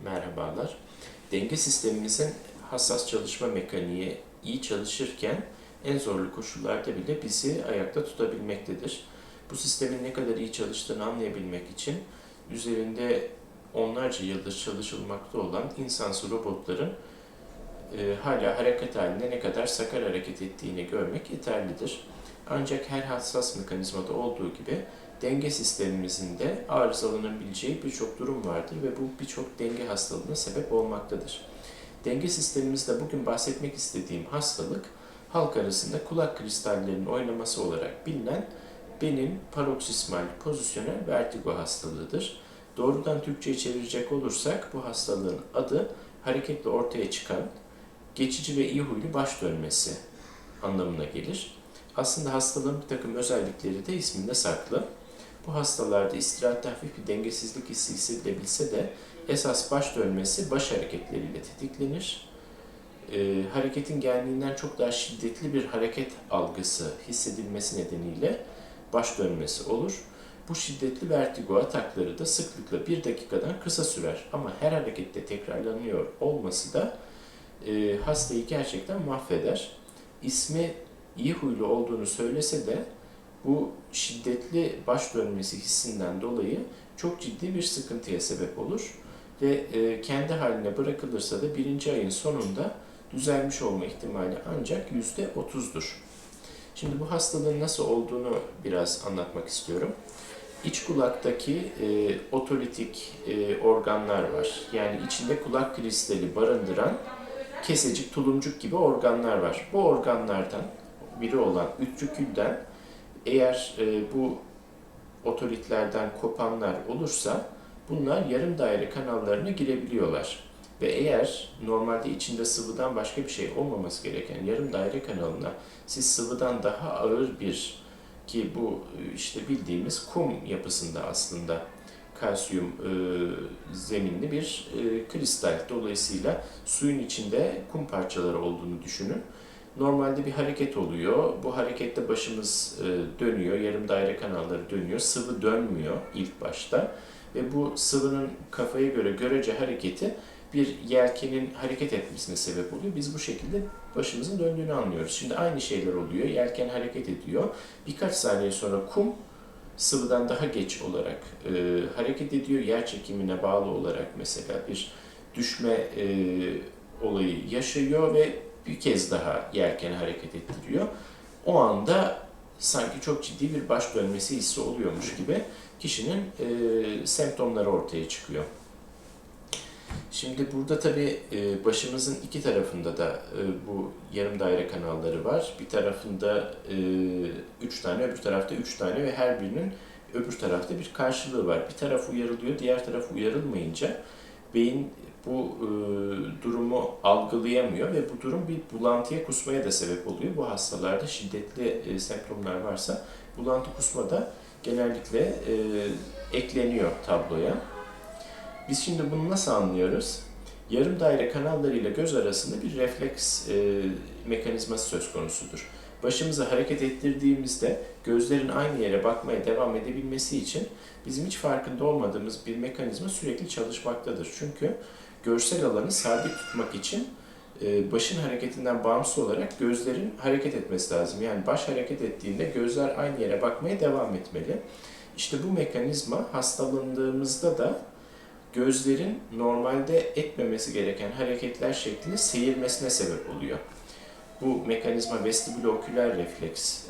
Merhabalar. Denge sistemimizin hassas çalışma mekaniği iyi çalışırken en zorlu koşullarda bile bizi ayakta tutabilmektedir. Bu sistemin ne kadar iyi çalıştığını anlayabilmek için üzerinde onlarca yıldır çalışılmakta olan insansız robotların hala hareket halinde ne kadar sakar hareket ettiğini görmek yeterlidir. Ancak her hassas mekanizmada olduğu gibi denge sistemimizin de arızalanabileceği birçok durum vardır ve bu birçok denge hastalığına sebep olmaktadır. Denge sistemimizde bugün bahsetmek istediğim hastalık, halk arasında kulak kristallerinin oynaması olarak bilinen benin paroksismal pozisyonel vertigo hastalığıdır. Doğrudan Türkçe'ye çevirecek olursak bu hastalığın adı hareketle ortaya çıkan geçici ve iyi huylu baş dönmesi anlamına gelir. Aslında hastalığın bir takım özellikleri de isminde saklı. Bu hastalarda istirahatte hafif bir dengesizlik hissi hissedilebilse de esas baş dönmesi baş hareketleriyle tetiklenir. Hareketin genliğinden çok daha şiddetli bir hareket algısı hissedilmesi nedeniyle baş dönmesi olur. Bu şiddetli vertigo atakları da sıklıkla 1 dakikadan kısa sürer ama her harekette tekrarlanıyor olması da hastayı gerçekten mahveder. İsmi iyi huylu olduğunu söylese de bu şiddetli baş dönmesi hissinden dolayı çok ciddi bir sıkıntıya sebep olur ve kendi haline bırakılırsa da birinci ayın sonunda düzelmiş olma ihtimali ancak %30'dur. Şimdi bu hastalığın nasıl olduğunu biraz anlatmak istiyorum. İç kulaktaki otolitik organlar var. Yani içinde kulak kristali barındıran kesecik, tulumcuk gibi organlar var. Bu organlardan biri olan ütrükülden eğer bu otolitlerden kopanlar olursa bunlar yarım daire kanallarına girebiliyorlar. Ve eğer normalde içinde sıvıdan başka bir şey olmaması gereken yarım daire kanalına siz sıvıdan daha ağır bir ki bu işte bildiğimiz kum yapısında aslında kalsiyum zeminli bir kristal. Dolayısıyla suyun içinde kum parçaları olduğunu düşünün. Normalde bir hareket oluyor. Bu harekette başımız dönüyor, yarım daire kanalları dönüyor. Sıvı dönmüyor ilk başta. Ve bu sıvının kafaya göre görece hareketi bir yelkenin hareket etmesine sebep oluyor. Biz bu şekilde başımızın döndüğünü anlıyoruz. Şimdi aynı şeyler oluyor. Yelken hareket ediyor. Birkaç saniye sonra kum sıvıdan daha geç olarak hareket ediyor. Yer çekimine bağlı olarak mesela bir düşme olayı yaşıyor ve bir kez daha yelken hareket ettiriyor. O anda sanki çok ciddi bir baş dönmesi hissi oluyormuş gibi kişinin semptomları ortaya çıkıyor. Şimdi burada tabii başımızın iki tarafında da bu yarım daire kanalları var. Bir tarafında 3 tane, öbür tarafta 3 tane ve her birinin öbür tarafta bir karşılığı var. Bir taraf uyarılıyor, diğer taraf uyarılmayınca beyin bu durumu algılayamıyor ve bu durum bir bulantıya, kusmaya da sebep oluyor. Bu hastalarda şiddetli semptomlar varsa bulantı, kusma da genellikle ekleniyor tabloya. Biz şimdi bunu nasıl anlıyoruz? Yarım daire kanallarıyla göz arasında bir refleks mekanizması söz konusudur. Başımızı hareket ettirdiğimizde gözlerin aynı yere bakmaya devam edebilmesi için bizim hiç farkında olmadığımız bir mekanizma sürekli çalışmaktadır. Çünkü görsel alanı sabit tutmak için başın hareketinden bağımsız olarak gözlerin hareket etmesi lazım. Yani baş hareket ettiğinde gözler aynı yere bakmaya devam etmeli. İşte bu mekanizma hastalandığımızda da gözlerin normalde etmemesi gereken hareketler şeklinde seyirmesine sebep oluyor. Bu mekanizma vestibülo-oküler refleks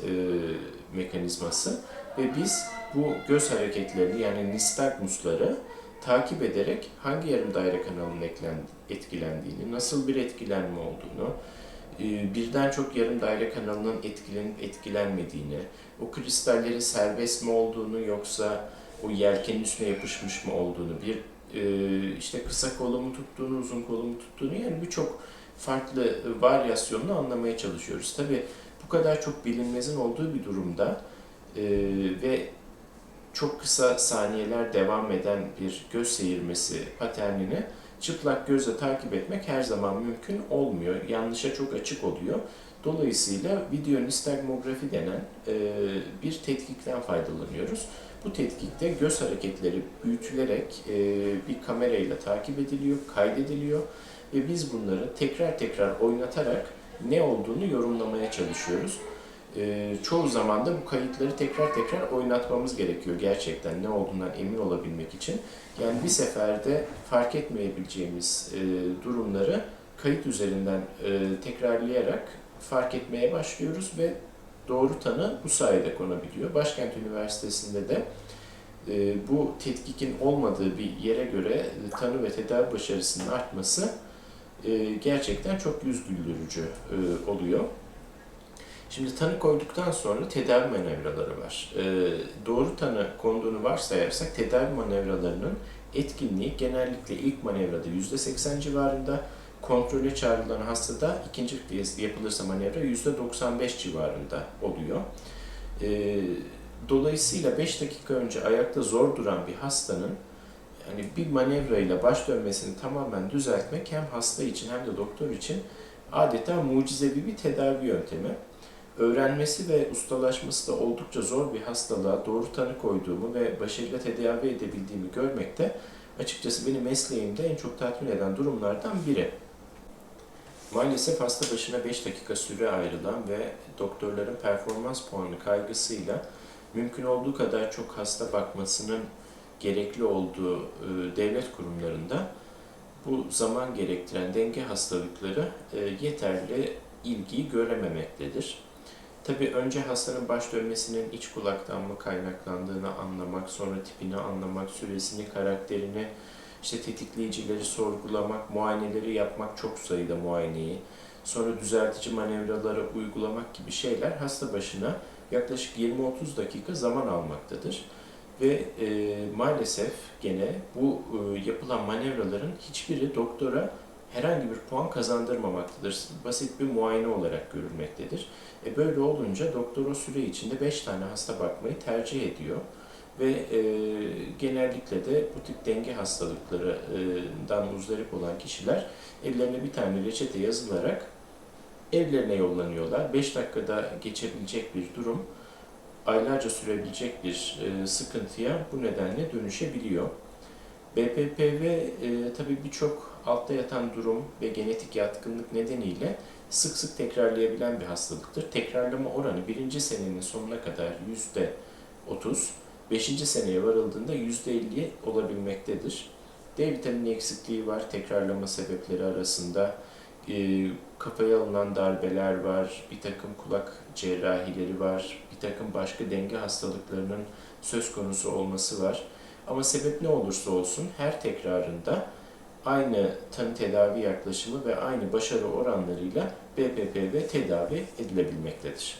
mekanizması ve biz bu göz hareketlerini yani nistagmusları takip ederek hangi yarım daire kanalının etkilendiğini, nasıl bir etkilenme olduğunu, birden çok yarım daire kanalının etkilenip etkilenmediğini, o kristallerin serbest mi olduğunu yoksa o yelkenin üstüne yapışmış mı olduğunu, bir işte kısa kolu mu tuttuğunu, uzun kolu mu tuttuğunu yani birçok farklı varyasyonunu anlamaya çalışıyoruz. Tabii bu kadar çok bilinmezin olduğu bir durumda ve çok kısa saniyeler devam eden bir göz seyirmesi paternini çıplak gözle takip etmek her zaman mümkün olmuyor. Yanlışa çok açık oluyor. Dolayısıyla video nistagmografi denen bir tetkikten faydalanıyoruz. Bu tetkikte göz hareketleri büyütülerek bir kamerayla takip ediliyor, kaydediliyor ve biz bunları tekrar tekrar oynatarak ne olduğunu yorumlamaya çalışıyoruz. Çoğu zaman da bu kayıtları tekrar tekrar oynatmamız gerekiyor gerçekten ne olduğundan emin olabilmek için. Yani bir seferde fark etmeyebileceğimiz durumları kayıt üzerinden tekrarlayarak fark etmeye başlıyoruz ve doğru tanı bu sayede konabiliyor. Başkent Üniversitesi'nde de bu tetkikin olmadığı bir yere göre tanı ve tedavi başarısının artması gerçekten çok yüz güldürücü oluyor. Şimdi tanı koyduktan sonra tedavi manevraları var. Doğru tanı konduğunu varsayarsak tedavi manevralarının etkinliği genellikle ilk manevrada %80 civarında, kontrole çağrılan hastada ikinci kez yapılırsa manevra %95 civarında oluyor. Dolayısıyla 5 dakika önce ayakta zor duran bir hastanın yani bir manevrayla baş dönmesini tamamen düzeltmek hem hasta için hem de doktor için adeta mucizevi bir tedavi yöntemi. Öğrenmesi ve ustalaşması da oldukça zor bir hastalığa doğru tanı koyduğumu ve başarıyla tedavi edebildiğimi görmek de açıkçası beni mesleğimde en çok tatmin eden durumlardan biri. Maalesef hasta başına 5 dakika süre ayrılan ve doktorların performans puanı kaygısıyla mümkün olduğu kadar çok hasta bakmasının gerekli olduğu devlet kurumlarında bu zaman gerektiren denge hastalıkları yeterli ilgiyi görememektedir. Tabii önce hastanın baş dönmesinin iç kulaktan mı kaynaklandığını anlamak, sonra tipini anlamak, süresini, karakterini, işte tetikleyicileri sorgulamak, muayeneleri yapmak, çok sayıda muayeneyi, sonra düzeltici manevraları uygulamak gibi şeyler hasta başına yaklaşık 20-30 dakika zaman almaktadır. Ve maalesef gene bu yapılan manevraların hiçbiri doktora herhangi bir puan kazandırmamaktadır. Basit bir muayene olarak görülmektedir. Böyle olunca doktor o süre içinde 5 tane hasta bakmayı tercih ediyor. Ve genellikle de bu tip denge hastalıklarından muzdarip olan kişiler ellerine bir tane reçete yazılarak evlerine yollanıyorlar. 5 dakikada geçebilecek bir durum aylarca sürebilecek bir sıkıntıya bu nedenle dönüşebiliyor. BPPV tabii birçok altta yatan durum ve genetik yatkınlık nedeniyle sık sık tekrarlayabilen bir hastalıktır. Tekrarlama oranı birinci senenin sonuna kadar %30, 5. seneye varıldığında %50 olabilmektedir. D vitamini eksikliği var tekrarlama sebepleri arasında. Kafaya alınan darbeler var, bir takım kulak cerrahileri var, bir takım başka denge hastalıklarının söz konusu olması var. Ama sebep ne olursa olsun her tekrarında aynı tanı tedavi yaklaşımı ve aynı başarı oranlarıyla BPPV tedavi edilebilmektedir.